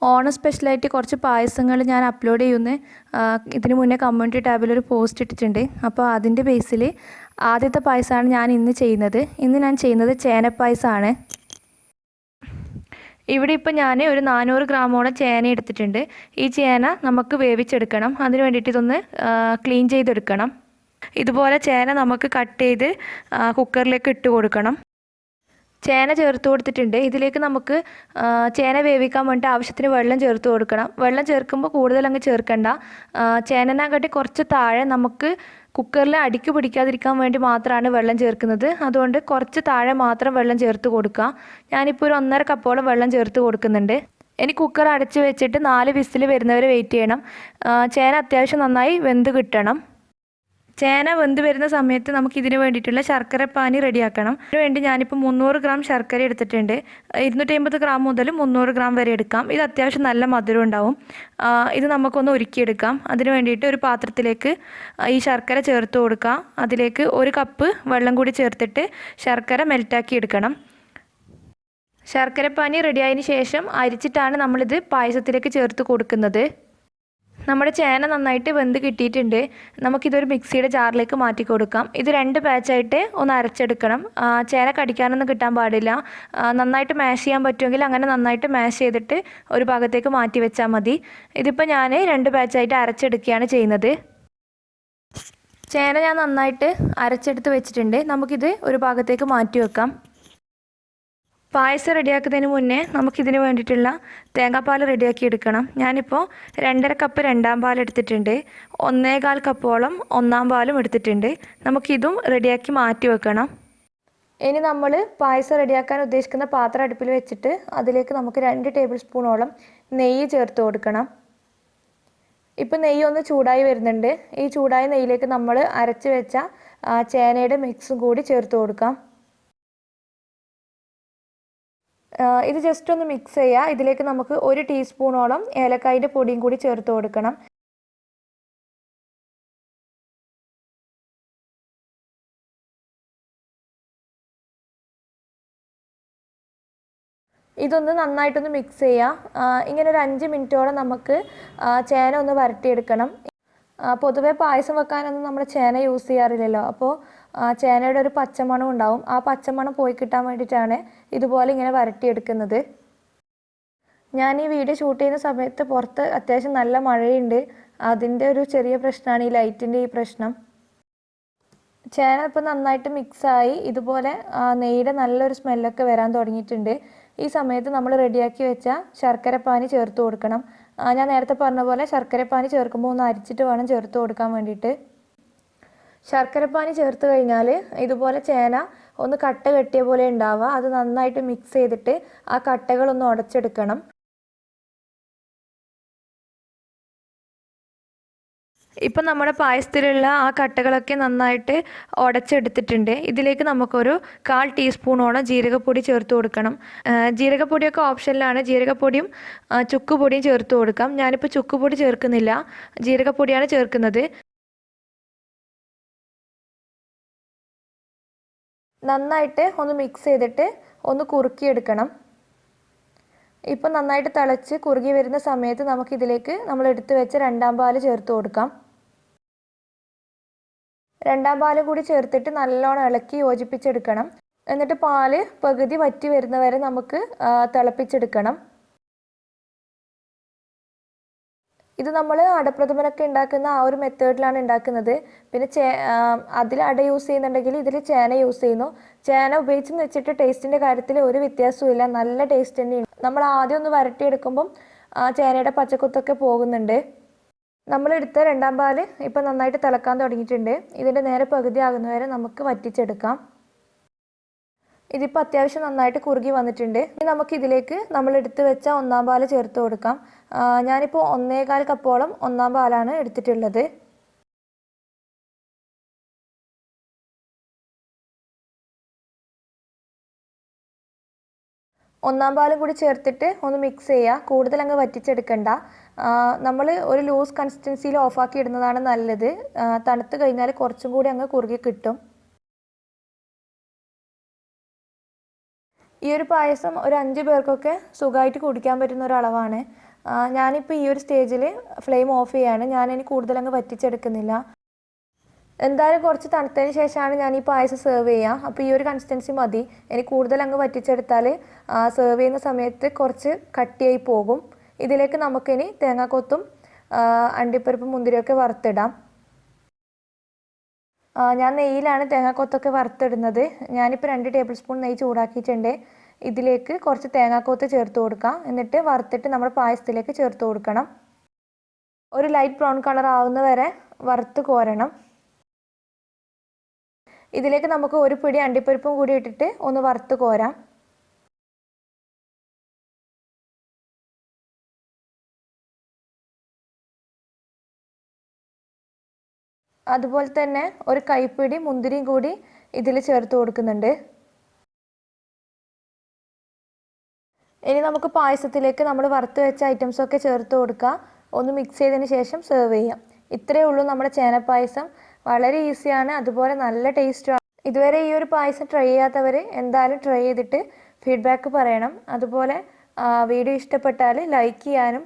ഓണം സ്പെഷ്യലായിട്ട് കുറച്ച് പായസങ്ങൾ ഞാൻ അപ്ലോഡ് ചെയ്യുന്നത് ഇതിന് മുന്നേ കമ്മ്യൂണിറ്റി ടാബിലൊരു പോസ്റ്റ് ഇട്ടിട്ടുണ്ട്. അപ്പോൾ അതിൻ്റെ ബേസിൽ ആദ്യത്തെ പായസമാണ് ഞാൻ ഇന്ന് ചെയ്യുന്നത്. ഇന്ന് ഞാൻ ചെയ്യുന്നത് ചേനപ്പായസമാണ്. ഇവിടെ ഇപ്പോൾ ഞാൻ ഒരു 400 ഗ്രാമോളം ചേന എടുത്തിട്ടുണ്ട്. ഈ ചേന നമുക്ക് വേവിച്ചെടുക്കണം. അതിന് വേണ്ടിയിട്ട് ഇതൊന്ന് ക്ലീൻ ചെയ്തെടുക്കണം. ഇതുപോലെ ചേന നമുക്ക് കട്ട് ചെയ്ത് കുക്കറിലേക്ക് ഇട്ട് കൊടുക്കണം. ചേന ചേർത്ത് കൊടുത്തിട്ടുണ്ട്. ഇതിലേക്ക് നമുക്ക് ചേന വേവിക്കാൻ വേണ്ടി ആവശ്യത്തിന് വെള്ളം ചേർത്ത് കൊടുക്കണം. വെള്ളം ചേർക്കുമ്പോൾ കൂടുതൽ അങ്ങ് ചേർക്കണ്ട. ചേനനെക്കാട്ടി കുറച്ച് താഴെ നമുക്ക് കുക്കറിൽ അടിക്ക് പിടിക്കാതിരിക്കാൻ വേണ്ടി മാത്രമാണ് വെള്ളം ചേർക്കുന്നത്. അതുകൊണ്ട് കുറച്ച് താഴെ മാത്രം വെള്ളം ചേർത്ത് കൊടുക്കുക. ഞാനിപ്പോൾ ഒരു 1.5 കപ്പോളം വെള്ളം ചേർത്ത് കൊടുക്കുന്നുണ്ട്. ഇനി കുക്കർ അടച്ച് വെച്ചിട്ട് 4 വിസിൽ വരുന്നവരെ വെയിറ്റ് ചെയ്യണം. ചേന അത്യാവശ്യം നന്നായി വെന്ത് കിട്ടണം. ചേന വെന്ത് വരുന്ന സമയത്ത് നമുക്ക് ഇതിന് വേണ്ടിയിട്ടുള്ള ശർക്കരപ്പാനി റെഡിയാക്കണം. അതിന് വേണ്ടി ഞാനിപ്പോൾ 300 ഗ്രാം ശർക്കര എടുത്തിട്ടുണ്ട്. 250 ഗ്രാം മുതൽ 300 ഗ്രാം വരെ എടുക്കാം. ഇത് അത്യാവശ്യം നല്ല മധുരം ഉണ്ടാവും. ഇത് നമുക്കൊന്ന് ഉരുക്കിയെടുക്കാം. അതിന് വേണ്ടിയിട്ട് ഒരു പാത്രത്തിലേക്ക് ഈ ശർക്കര ചേർത്ത് കൊടുക്കാം. അതിലേക്ക് 1 കപ്പ് വെള്ളം കൂടി ചേർത്തിട്ട് ശർക്കര മെൽറ്റാക്കി എടുക്കണം. ശർക്കരപ്പാനി റെഡിയായതിന് ശേഷം അരിച്ചിട്ടാണ് നമ്മളിത് പായസത്തിലേക്ക് ചേർത്ത് കൊടുക്കുന്നത്. നമ്മുടെ ചേന നന്നായിട്ട് വെന്ത് കിട്ടിയിട്ടുണ്ട്. നമുക്കിതൊരു മിക്സിയുടെ ജാറിലേക്ക് മാറ്റി കൊടുക്കാം. ഇത് 2 ബാച്ചായിട്ട് ഒന്ന് അരച്ചെടുക്കണം. ചേന കടിക്കാനൊന്നും കിട്ടാൻ പാടില്ല. നന്നായിട്ട് മാഷ് ചെയ്യാൻ പറ്റുമെങ്കിൽ അങ്ങനെ നന്നായിട്ട് മാഷ് ചെയ്തിട്ട് ഒരു ഭാഗത്തേക്ക് മാറ്റി വെച്ചാൽ മതി. ഇതിപ്പോൾ ഞാൻ 2 ബാച്ചായിട്ട് അരച്ചെടുക്കുകയാണ് ചെയ്യുന്നത്. ചേന ഞാൻ നന്നായിട്ട് അരച്ചെടുത്ത് വെച്ചിട്ടുണ്ട്. നമുക്കിത് ഒരു ഭാഗത്തേക്ക് മാറ്റി വെക്കാം. പായസം റെഡിയാക്കുന്നതിന് മുന്നേ നമുക്കിതിന് വേണ്ടിയിട്ടുള്ള തേങ്ങാപ്പാൽ റെഡിയാക്കി എടുക്കണം. ഞാനിപ്പോൾ 2.5 കപ്പ് രണ്ടാം പാൽ എടുത്തിട്ടുണ്ട്. 1.25 കപ്പോളം ഒന്നാം പാലും എടുത്തിട്ടുണ്ട്. നമുക്കിതും റെഡിയാക്കി മാറ്റി വെക്കണം. ഇനി നമ്മൾ പായസം റെഡിയാക്കാൻ ഉദ്ദേശിക്കുന്ന പാത്രം അടുപ്പിൽ വെച്ചിട്ട് അതിലേക്ക് നമുക്ക് 2 ടേബിൾ സ്പൂണോളം നെയ്യ് ചേർത്ത് കൊടുക്കണം. ഇപ്പോൾ നെയ്യ് ഒന്ന് ചൂടായി വരുന്നുണ്ട്. ഈ ചൂടായ നെയ്യിലേക്ക് നമ്മൾ അരച്ച് വെച്ച ചേനയുടെ മിക്സും കൂടി ചേർത്ത് കൊടുക്കാം. ഇത് ജസ്റ്റ് ഒന്ന് മിക്സ് ചെയ്യുക. ഇതിലേക്ക് നമുക്ക് 1 ടീസ്പൂണോളം ഏലക്കായൻ്റെ പൊടിയും കൂടി ചേർത്ത് കൊടുക്കണം. ഇതൊന്ന് നന്നായിട്ടൊന്ന് മിക്സ് ചെയ്യുക. ഇങ്ങനെ ഒരു 5 മിനിറ്റോളം നമുക്ക് ചേന ഒന്ന് വരട്ടിയെടുക്കണം. പൊതുവെ പായസം വെക്കാനൊന്നും നമ്മൾ ചേന യൂസ് ചെയ്യാറില്ലല്ലോ. അപ്പോൾ ചേനയുടെ ഒരു പച്ചമണം ഉണ്ടാവും. ആ പച്ചമണം പോയി കിട്ടാൻ വേണ്ടിയിട്ടാണ് ഇതുപോലെ ഇങ്ങനെ വരട്ടിയെടുക്കുന്നത്. ഞാൻ ഈ വീഡിയോ ഷൂട്ട് ചെയ്യുന്ന സമയത്ത് പുറത്ത് അത്യാവശ്യം നല്ല മഴയുണ്ട്. അതിൻ്റെ ഒരു ചെറിയ പ്രശ്നമാണ് ഈ ലൈറ്റിൻ്റെ ഈ പ്രശ്നം. ചേന ഇപ്പോൾ നന്നായിട്ട് മിക്സായി ഇതുപോലെ നെയ്യുടെ നല്ലൊരു സ്മെല്ലൊക്കെ വരാൻ തുടങ്ങിയിട്ടുണ്ട്. ഈ സമയത്ത് നമ്മൾ റെഡിയാക്കി വെച്ച ശർക്കരപ്പാനി ചേർത്ത് കൊടുക്കണം. ഞാൻ നേരത്തെ പറഞ്ഞ പോലെ ശർക്കരപ്പാനി ചേർക്കുമ്പോൾ ഒന്ന് അരിച്ചിട്ട് വേണം ചേർത്ത് കൊടുക്കാൻ വേണ്ടിയിട്ട്. ശർക്കരപ്പാനി ചേർത്ത് കഴിഞ്ഞാൽ ഇതുപോലെ ചേന ഒന്ന് കട്ട കെട്ടിയ പോലെ ഉണ്ടാവുക. അത് നന്നായിട്ട് മിക്സ് ചെയ്തിട്ട് ആ കട്ടകളൊന്ന് ഉടച്ചെടുക്കണം. ഇപ്പം നമ്മുടെ പായസത്തിലുള്ള ആ കട്ടകളൊക്കെ നന്നായിട്ട് ഉടച്ചെടുത്തിട്ടുണ്ട്. ഇതിലേക്ക് നമുക്കൊരു 1/4 ടീസ്പൂണോളം ജീരകപ്പൊടി ചേർത്ത് കൊടുക്കണം. ജീരകപ്പൊടിയൊക്കെ ഓപ്ഷനിലാണ്. ജീരകപ്പൊടിയും ചുക്കുപൊടിയും ചേർത്ത് കൊടുക്കാം. ഞാനിപ്പോൾ ചുക്കുപൊടി ചേർക്കുന്നില്ല, ജീരകപ്പൊടിയാണ് ചേർക്കുന്നത്. നന്നായിട്ട് ഒന്ന് മിക്സ് ചെയ്തിട്ട് ഒന്ന് കുറുക്കിയെടുക്കണം. ഇപ്പം നന്നായിട്ട് തിളച്ച് കുറുകി വരുന്ന സമയത്ത് നമുക്കിതിലേക്ക് നമ്മൾ എടുത്തു വെച്ച രണ്ടാം പാല് ചേർത്ത് കൊടുക്കാം. രണ്ടാം പാല് കൂടി ചേർത്തിട്ട് നല്ലോണം ഇളക്കി യോജിപ്പിച്ചെടുക്കണം. എന്നിട്ട് പാല് പകുതി വറ്റി വരുന്നവരെ നമുക്ക് തിളപ്പിച്ചെടുക്കണം. ഇത് നമ്മൾ അടപ്രഥമനൊക്കെ ഉണ്ടാക്കുന്ന ആ ഒരു മെത്തേഡിലാണ് ഉണ്ടാക്കുന്നത്. പിന്നെ അതിൽ അട യൂസ് ചെയ്യുന്നുണ്ടെങ്കിൽ ഇതിൽ ചേന യൂസ് ചെയ്യുന്നു. ചേന ഉപയോഗിച്ച് വെച്ചിട്ട് ടേസ്റ്റിൻ്റെ കാര്യത്തിൽ ഒരു വ്യത്യാസവും ഇല്ല, നല്ല ടേസ്റ്റ് തന്നെയാണ്. നമ്മൾ ആദ്യം ഒന്ന് വരട്ടിയെടുക്കുമ്പം ചേനയുടെ പച്ചക്കുത്തൊക്കെ പോകുന്നുണ്ട്. നമ്മളെടുത്ത രണ്ടാം പാല് ഇപ്പം നന്നായിട്ട് തിളക്കാൻ തുടങ്ങിയിട്ടുണ്ട്. ഇതിൻ്റെ നേരെ പകുതി ആകുന്നവരെ നമുക്ക് വറ്റിച്ചെടുക്കാം. ഇതിപ്പോൾ അത്യാവശ്യം നന്നായിട്ട് കുറുകി വന്നിട്ടുണ്ട്. ഇനി നമുക്കിതിലേക്ക് നമ്മളെടുത്ത് വെച്ച ഒന്നാം പാല് ചേർത്ത് കൊടുക്കാം. ഞാനിപ്പോൾ 1.25 കപ്പോളം ഒന്നാം പാലാണ് എടുത്തിട്ടുള്ളത്. ഒന്നാം പാലും കൂടി ചേർത്തിട്ട് ഒന്ന് മിക്സ് ചെയ്യുക. കൂടുതൽ അങ്ങ് വറ്റിച്ചെടുക്കണ്ട. നമ്മൾ ഒരു ലൂസ് കൺസിസ്റ്റൻസിയിൽ ഓഫാക്കി ഇടുന്നതാണ് നല്ലത്. തണുത്ത് കഴിഞ്ഞാൽ കുറച്ചും കൂടി അങ്ങ് കുറുകി കിട്ടും. ഈ ഒരു പായസം ഒരു 5 പേർക്കൊക്കെ സുഖമായിട്ട് കുടിക്കാൻ പറ്റുന്ന ഒരളവാണ്. ഞാനിപ്പോൾ ഈ ഒരു സ്റ്റേജിൽ ഫ്ലെയിം ഓഫ് ചെയ്യാണ്. ഞാനിനി കൂടുതലങ്ങ് വറ്റിച്ചെടുക്കുന്നില്ല. എന്തായാലും കുറച്ച് തണുത്തതിന് ശേഷമാണ് ഞാൻ ഈ പായസം സെർവ് ചെയ്യുക. അപ്പോൾ ഈ ഒരു കൺസിസ്റ്റൻസി മതി. ഇനി കൂടുതൽ അങ്ങ് വറ്റിച്ചെടുത്താൽ സെർവ് ചെയ്യുന്ന സമയത്ത് കുറച്ച് കട്ടിയായി പോകും. ഇതിലേക്ക് നമുക്കിനി തേങ്ങാക്കൊത്തും അണ്ടിപ്പരിപ്പും മുന്തിരിയൊക്കെ വറുത്തിടാം. ഞാൻ നെയ്യിലാണ് തേങ്ങാക്കൊത്തൊക്കെ വറുത്തിടുന്നത്. ഞാനിപ്പോൾ 2 ടേബിൾ സ്പൂൺ നെയ്യ് ചൂടാക്കിയിട്ടുണ്ട്. ഇതിലേക്ക് കുറച്ച് തേങ്ങാക്കൊത്ത് ചേർത്ത് കൊടുക്കാം. എന്നിട്ട് വറുത്തിട്ട് നമ്മുടെ പായസത്തിലേക്ക് ചേർത്ത് കൊടുക്കണം. ഒരു ലൈറ്റ് ബ്രൗൺ കളർ ആവുന്ന വരെ വറുത്ത് കോരണം. ഇതിലേക്ക് നമുക്ക് ഒരു പിടി അണ്ടിപ്പരിപ്പും കൂടി ഇട്ടിട്ട് ഒന്ന് വറുത്ത് കോരാം. അതുപോലെ തന്നെ ഒരു കൈപ്പിടി മുന്തിരിയും കൂടി ഇതിൽ ചേർത്ത് കൊടുക്കുന്നുണ്ട്. ഇനി നമുക്ക് പായസത്തിലേക്ക് നമ്മൾ വറുത്ത് വെച്ച ഐറ്റംസൊക്കെ ചേർത്ത് കൊടുക്കാം. ഒന്ന് മിക്സ് ചെയ്തതിന് ശേഷം സെർവ് ചെയ്യാം. ഇത്രയേ ഉള്ളൂ നമ്മുടെ ചേനപ്പായസം. വളരെ ഈസിയാണ്, അതുപോലെ നല്ല ടേസ്റ്റുമാണ്. ഇതുവരെ ഈ ഒരു പായസം ട്രൈ ചെയ്യാത്തവർ എന്തായാലും ട്രൈ ചെയ്തിട്ട് ഫീഡ്ബാക്ക് പറയണം. അതുപോലെ വീഡിയോ ഇഷ്ടപ്പെട്ടാൽ ലൈക്ക് ചെയ്യാനും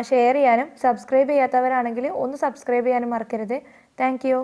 ഷെയർ ചെയ്യാനും, സബ്സ്ക്രൈബ് ചെയ്യാത്തവരാണെങ്കിൽ ഒന്ന് സബ്സ്ക്രൈബ് ചെയ്യാനും മറക്കരുത്. Thank you.